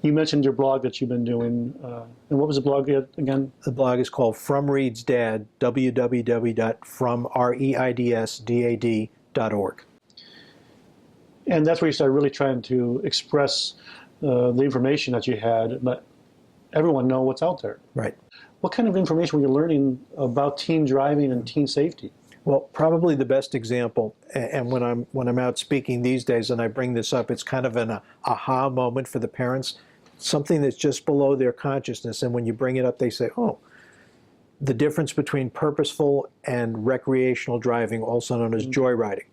You mentioned your blog that you've been doing, and what was the blog again? The blog is called From Reed's Dad, www.fromreidsdad.org. And that's where you started really trying to express the information that you had, and let everyone know what's out there. Right. What kind of information were you learning about teen driving and teen safety? Well, probably the best example, and when I'm out speaking these days and I bring this up, it's kind of an aha moment for the parents, something that's just below their consciousness, and when you bring it up, they say, oh, the difference between purposeful and recreational driving, also known as joyriding.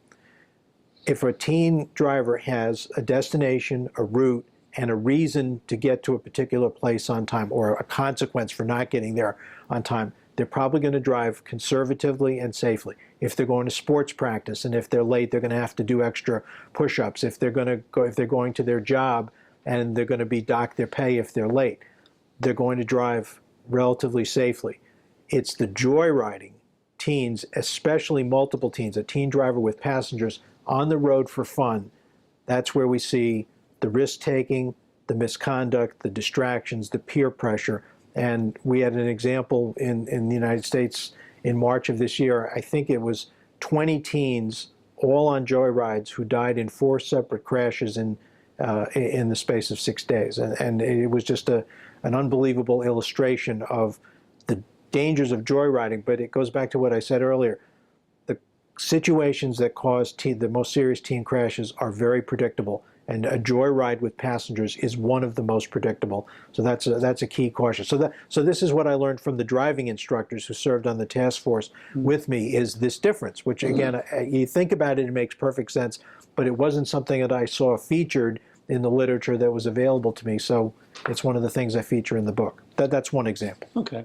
If a teen driver has a destination, a route, and a reason to get to a particular place on time, or a consequence for not getting there on time, they're probably going to drive conservatively and safely. If they're going to sports practice and if they're late, they're going to have to do extra push-ups. If they're going to their job and they're going to be docked their pay if they're late, they're going to drive relatively safely. It's the joyriding teens, especially multiple teens, a teen driver with passengers on the road for fun. That's where we see the risk-taking, the misconduct, the distractions, the peer pressure. And we had an example in the United States in March of this year. I think it was 20 teens, all on joyrides, who died in 4 separate crashes in the space of 6 days. And it was just an unbelievable illustration of the dangers of joyriding. But it goes back to what I said earlier. The situations that cause the most serious teen crashes are very predictable. And a joyride with passengers is one of the most predictable. So that's a key caution. So this is what I learned from the driving instructors who served on the task force with me, is this difference, which again, you think about it, it makes perfect sense, but it wasn't something that I saw featured in the literature that was available to me. So it's one of the things I feature in the book. That's one example. Okay.